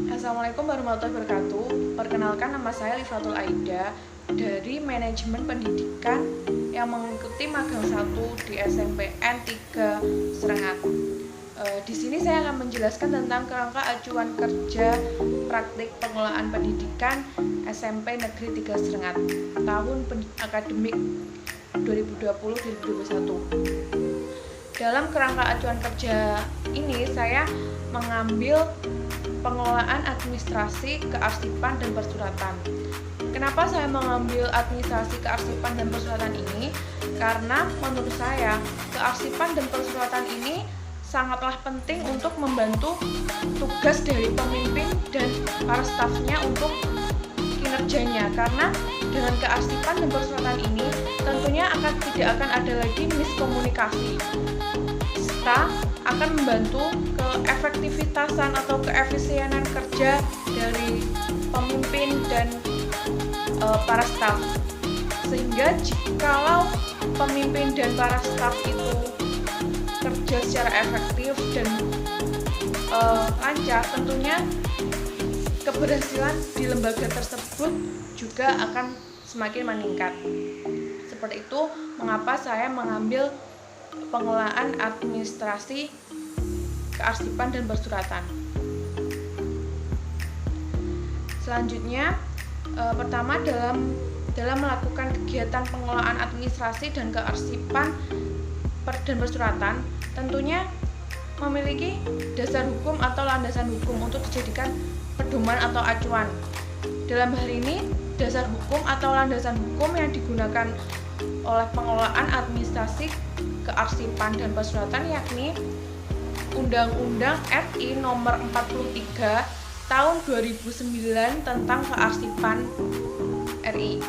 Assalamualaikum warahmatullahi wabarakatuh. Perkenalkan, nama saya Lifatul Aida dari Manajemen Pendidikan yang mengikuti magang 1 di SMPN 3 Serengat. Di sini saya akan menjelaskan tentang kerangka acuan kerja praktik pengelolaan pendidikan SMP Negeri 3 Serengat tahun akademik 2020-2021. Dalam kerangka acuan kerja ini saya mengambil pengelolaan administrasi, kearsipan, dan persuratan. Kenapa saya mengambil administrasi, kearsipan, dan persuratan ini? Karena menurut saya kearsipan dan persuratan ini sangatlah penting untuk membantu tugas dari pemimpin dan para stafnya untuk kinerjanya. Karena dengan kearsipan dan persuratan ini tentunya tidak akan ada lagi miskomunikasi. Serta akan membantu keefektivitasan atau keefisienan kerja dari pemimpin dan para staf. Sehingga jikalau pemimpin dan para staf itu kerja secara efektif dan lancar, tentunya keberhasilan di lembaga tersebut juga akan semakin meningkat. Seperti itu mengapa saya mengambil pengelolaan administrasi, kearsipan, dan persuratan. Selanjutnya, pertama dalam melakukan kegiatan pengelolaan administrasi dan kearsipan dan persuratan, tentunya memiliki dasar hukum atau landasan hukum untuk dijadikan pedoman atau acuan. Dalam hal ini, dasar hukum atau landasan hukum yang digunakan oleh pengelolaan administrasi, kearsipan, dan persuratan yakni Undang-Undang RI Nomor 43 Tahun 2009 tentang Kearsipan RI.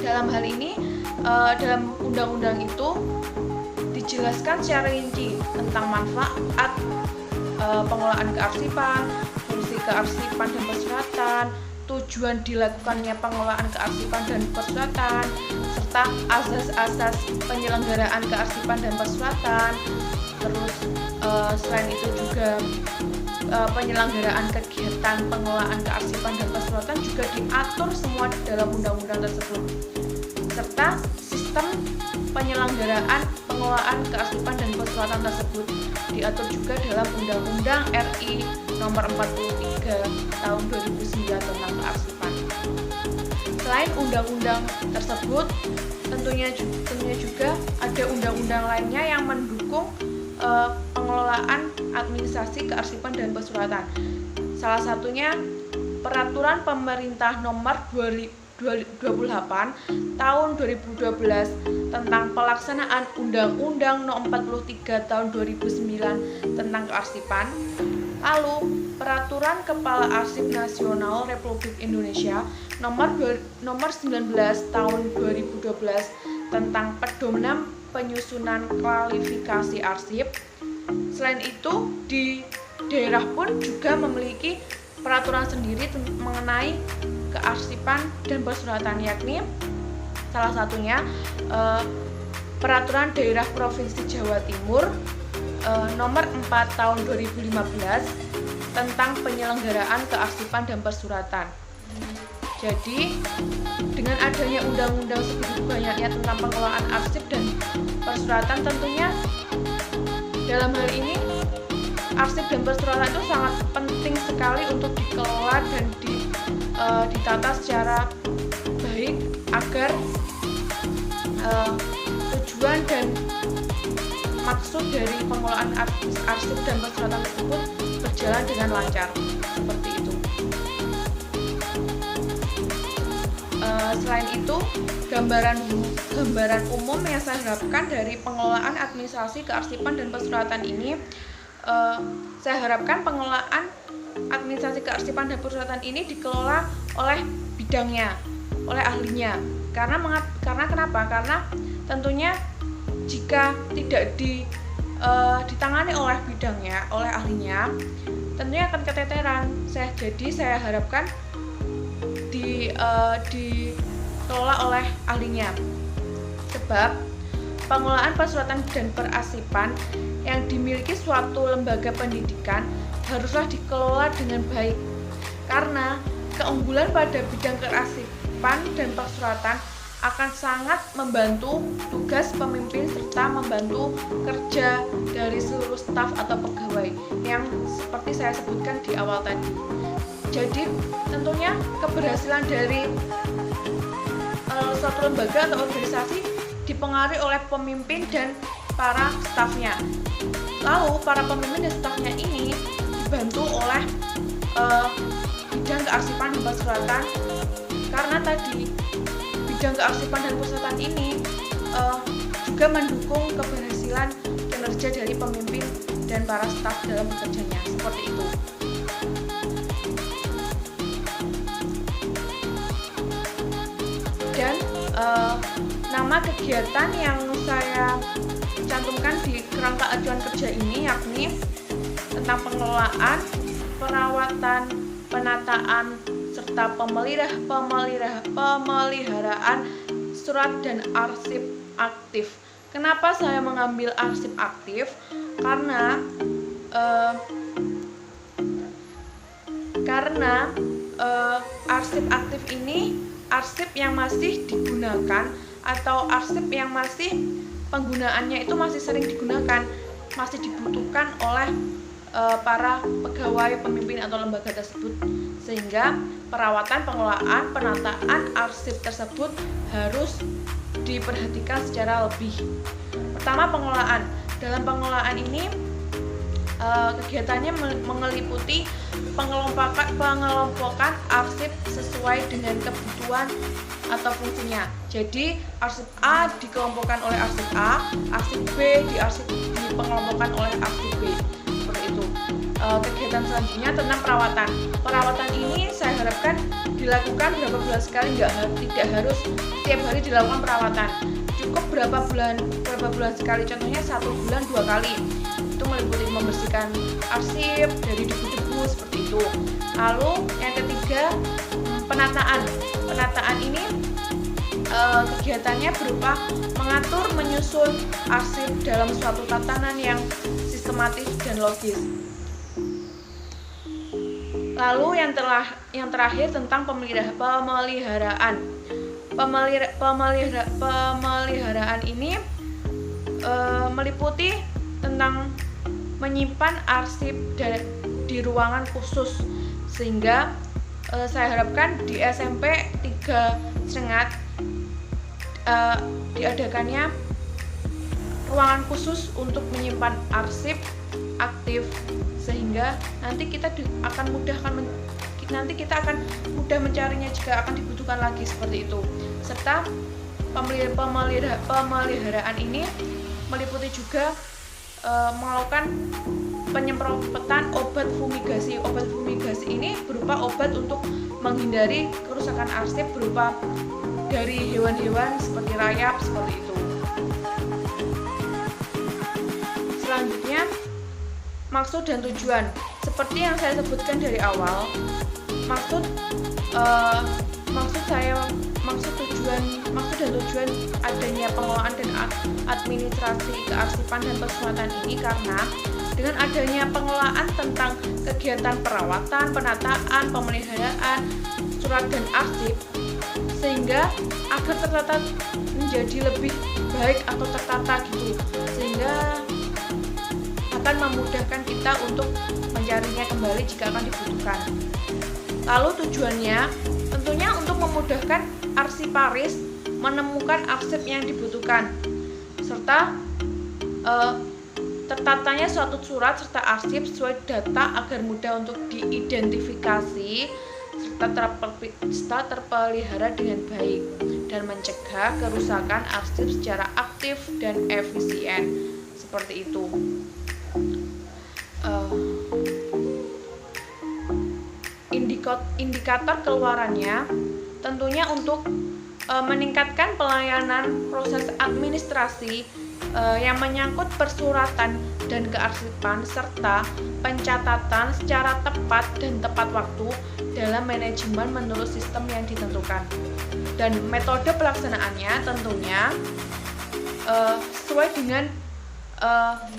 Dalam hal ini, dalam undang-undang itu dijelaskan secara rinci tentang manfaat pengelolaan kearsipan, fungsi kearsipan dan persuratan, tujuan dilakukannya pengelolaan kearsipan dan persuratan, serta asas-asas penyelenggaraan kearsipan dan persuratan. Terus selain itu juga penyelenggaraan kegiatan pengelolaan kearsipan dan persuratan juga diatur semua dalam undang-undang tersebut. Serta sistem penyelenggaraan pengelolaan kearsipan dan persuratan tersebut diatur juga dalam Undang-Undang RI Nomor 43 Tahun 2009 tentang kearsipan. Selain undang-undang tersebut, tentunya juga ada undang-undang lainnya yang mendukung pengelolaan administrasi, kearsipan, dan persuratan. Salah satunya Peraturan Pemerintah Nomor 28 Tahun 2012 tentang pelaksanaan Undang-Undang Nomor 43 Tahun 2009 tentang kearsipan. Lalu Peraturan Kepala Arsip Nasional Republik Indonesia Nomor 19 Tahun 2012 tentang pedoman penyusunan kualifikasi arsip. Selain itu, di daerah pun juga memiliki peraturan sendiri mengenai kearsipan dan persuratan, yakni salah satunya Peraturan Daerah Provinsi Jawa Timur Nomor 4 Tahun 2015 tentang penyelenggaraan kearsipan dan persuratan. Jadi, dengan adanya undang-undang sebegitu banyaknya tentang pengelolaan arsip dan persuratan, tentunya dalam hal ini arsip dan persuratan itu sangat penting sekali untuk dikelola dan ditata secara baik agar tujuan dan maksud dari pengelolaan arsip dan persuratan tersebut berjalan dengan lancar. Seperti itu. Selain itu, gambaran umum yang saya harapkan dari pengelolaan administrasi, kearsipan, dan persuratan ini, saya harapkan pengelolaan administrasi, kearsipan, dan persuratan ini dikelola oleh bidangnya, oleh ahlinya. Karena kenapa? Karena tentunya jika tidak ditangani oleh bidangnya, oleh ahlinya, tentunya akan keteteran. Jadi saya harapkan dikelola oleh ahlinya. Sebab pengelolaan persuratan dan perasipan yang dimiliki suatu lembaga pendidikan haruslah dikelola dengan baik, karena keunggulan pada bidang kearsipan dan persuratan akan sangat membantu tugas pemimpin serta membantu kerja dari seluruh staf atau pegawai yang seperti saya sebutkan di awal tadi. Jadi tentunya keberhasilan dari suatu lembaga atau organisasi dipengaruhi oleh pemimpin dan para stafnya. Lalu para pemimpin dan stafnya ini dibantu oleh bidang kearsipan dan persuratan, karena tadi bidang kearsipan dan persuratan ini juga mendukung keberhasilan kinerja dari pemimpin dan para staf dalam bekerjanya, seperti itu. Dan nama kegiatan yang saya cantumkan di kerangka acuan kerja ini yakni tentang pengelolaan, perawatan, penataan, serta pemeliharaan surat dan arsip aktif. Kenapa saya mengambil arsip aktif? Karena arsip aktif ini arsip yang masih digunakan atau arsip yang masih penggunaannya itu masih sering digunakan, masih dibutuhkan oleh para pegawai, pemimpin atau lembaga tersebut, sehingga perawatan, pengelolaan, penataan arsip tersebut harus diperhatikan secara lebih. Pertama, pengelolaan. Dalam pengelolaan ini kegiatannya meliputi pengelompokan arsip sesuai dengan kebutuhan atau fungsinya. Jadi arsip A dikelompokkan oleh arsip A, arsip B dipengelompokkan oleh arsip B. Seperti itu. Kegiatan selanjutnya tentang perawatan. Perawatan ini saya harapkan dilakukan berapa bulan sekali, tidak harus setiap hari dilakukan perawatan. Cukup berapa bulan sekali, contohnya 1 bulan 2 kali. Itu meliputi membersihkan arsip dari debu-debu seperti itu. Lalu yang ketiga, penataan. Penataan ini kegiatannya berupa mengatur, menyusun arsip dalam suatu tatanan yang sistematis dan logis. Lalu yang terakhir tentang pemeliharaan. Pemeliharaan ini meliputi tentang menyimpan arsip di ruangan khusus, sehingga saya harapkan di SMP 3 Sengat diadakannya ruangan khusus untuk menyimpan arsip aktif, sehingga nanti kita akan mudah mencarinya jika akan dibutuhkan lagi, seperti itu. Serta pemeliharaan ini meliputi juga melakukan penyemprotan obat fumigasi. Obat fumigasi ini berupa obat untuk menghindari kerusakan arsip berupa dari hewan-hewan seperti rayap, seperti itu. Selanjutnya, maksud dan tujuan. Seperti yang saya sebutkan dari awal, maksud dan tujuan adanya pengelolaan dan administrasi kearsipan dan persuratan ini karena dengan adanya pengelolaan tentang kegiatan perawatan, penataan, pemeliharaan surat dan arsip, sehingga agar tertata menjadi lebih baik atau tertata gitu, sehingga akan memudahkan kita untuk mencarinya kembali jika akan dibutuhkan. Lalu tujuannya tentunya untuk memudahkan arsiparis menemukan arsip yang dibutuhkan, serta tertatanya suatu surat serta arsip sesuai data agar mudah untuk diidentifikasi serta terpelihara dengan baik dan mencegah kerusakan arsip secara aktif dan efisien, seperti itu. Indikator keluarannya tentunya untuk meningkatkan pelayanan proses administrasi yang menyangkut persuratan dan kearsipan serta pencatatan secara tepat dan tepat waktu dalam manajemen menurut sistem yang ditentukan. Dan metode pelaksanaannya tentunya sesuai dengan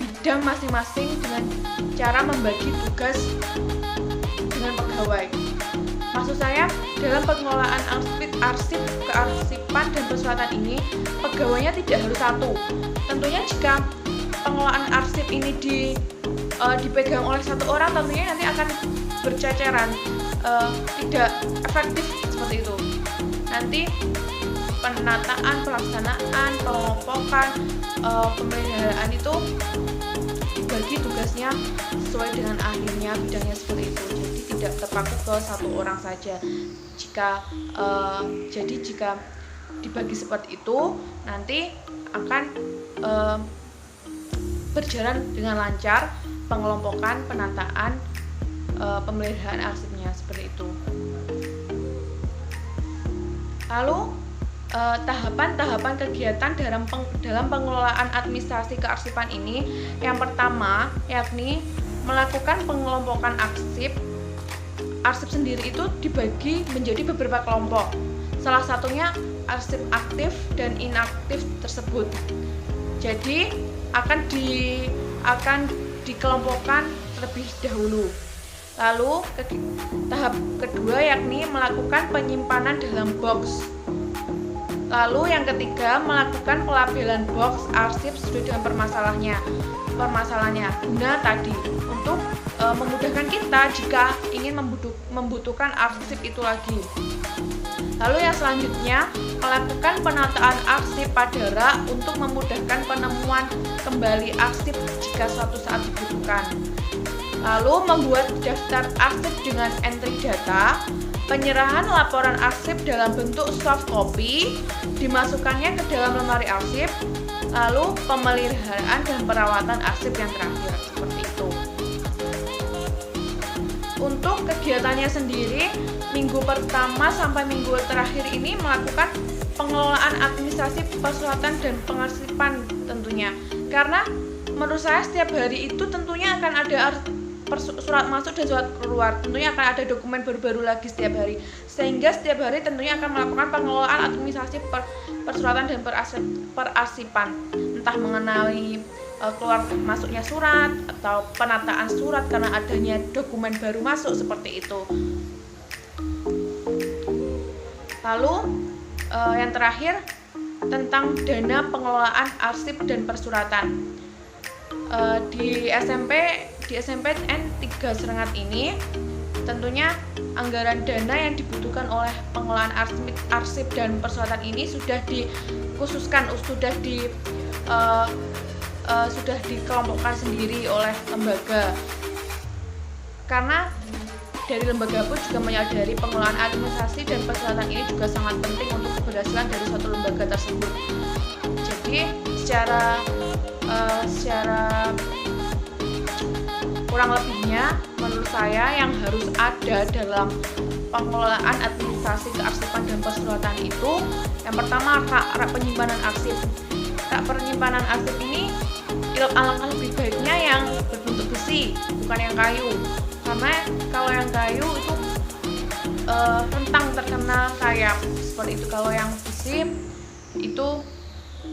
bidang masing-masing dengan cara membagi tugas dengan pegawai. Maksud saya, dalam pengelolaan arsip, kearsipan dan persuratan ini, pegawainya tidak harus satu. Tentunya jika pengelolaan arsip ini dipegang oleh satu orang, tentunya nanti akan berceceran, tidak efektif seperti itu. Nanti penataan, pelaksanaan, pengelompokan, pemeliharaan itu dibagi tugasnya sesuai dengan ahlinya, bidangnya seperti itu. Jadi tidak terpaku ke satu orang saja. Jika dibagi seperti itu, nanti akan berjalan dengan lancar pengelompokan, penataan, pemeliharaan arsipnya seperti itu. Lalu tahapan-tahapan kegiatan dalam pengelolaan administrasi kearsipan ini, yang pertama yakni melakukan pengelompokan arsip. Arsip sendiri itu dibagi menjadi beberapa kelompok. Salah satunya arsip aktif dan inaktif tersebut. Jadi akan dikelompokkan terlebih dahulu. Lalu tahap kedua yakni melakukan penyimpanan dalam box. Lalu yang ketiga melakukan pelabelan box arsip sesuai dengan permasalahannya guna tadi untuk memudahkan kita jika ingin membutuhkan arsip itu lagi. Lalu yang selanjutnya melakukan penataan arsip pada rak untuk memudahkan penemuan kembali arsip jika suatu saat dibutuhkan. Lalu membuat daftar arsip dengan entry data, penyerahan laporan arsip dalam bentuk soft copy, dimasukkannya ke dalam lemari arsip, lalu pemeliharaan dan perawatan arsip yang terakhir seperti itu. Untuk kegiatannya sendiri, minggu pertama sampai minggu terakhir ini melakukan pengelolaan administrasi persuratan dan pengarsipan tentunya. Karena menurut saya setiap hari itu tentunya akan ada surat masuk dan surat keluar. Tentunya akan ada dokumen baru-baru lagi setiap hari. Sehingga setiap hari tentunya akan melakukan pengelolaan administrasi persuratan dan perarsipan. Entah mengenai keluar masuknya surat atau penataan surat karena adanya dokumen baru masuk seperti itu. Lalu yang terakhir tentang dana pengelolaan arsip dan persuratan. Di SMPN 3 Serengat ini tentunya anggaran dana yang dibutuhkan oleh pengelolaan arsip dan persuratan ini sudah dikhususkan, sudah dikelompokkan sendiri oleh lembaga. Karena dari lembaga pun juga menyadari pengelolaan administrasi dan persuratan ini juga sangat penting untuk keberhasilan dari suatu lembaga tersebut. Jadi secara kurang lebihnya menurut saya yang harus ada dalam pengelolaan administrasi kearsipan dan persuratan itu, yang pertama rak penyimpanan arsip. Rak penyimpanan arsip ini alangkah lebih baiknya yang berbentuk besi, bukan yang kayu. Karena kalau yang kayu itu rentang terkena sayap seperti itu. Kalau yang besi itu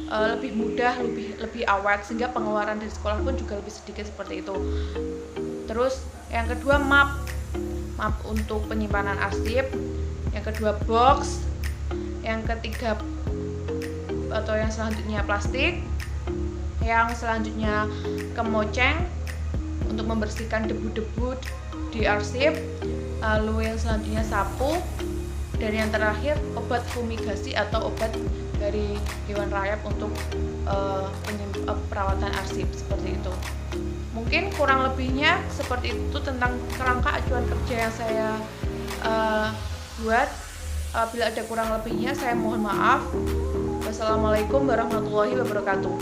lebih mudah, lebih awet, sehingga pengeluaran dari sekolah pun juga lebih sedikit seperti itu. Terus yang kedua map untuk penyimpanan arsip, yang kedua box, yang ketiga atau yang selanjutnya plastik, yang selanjutnya kemoceng untuk membersihkan debu-debu di arsip, lalu yang selanjutnya sapu, dan yang terakhir obat fumigasi atau obat dari hewan rayap untuk perawatan arsip seperti itu. Mungkin kurang lebihnya seperti itu tentang kerangka acuan kerja yang saya buat. Bila ada kurang lebihnya saya mohon maaf. Wassalamualaikum warahmatullahi wabarakatuh.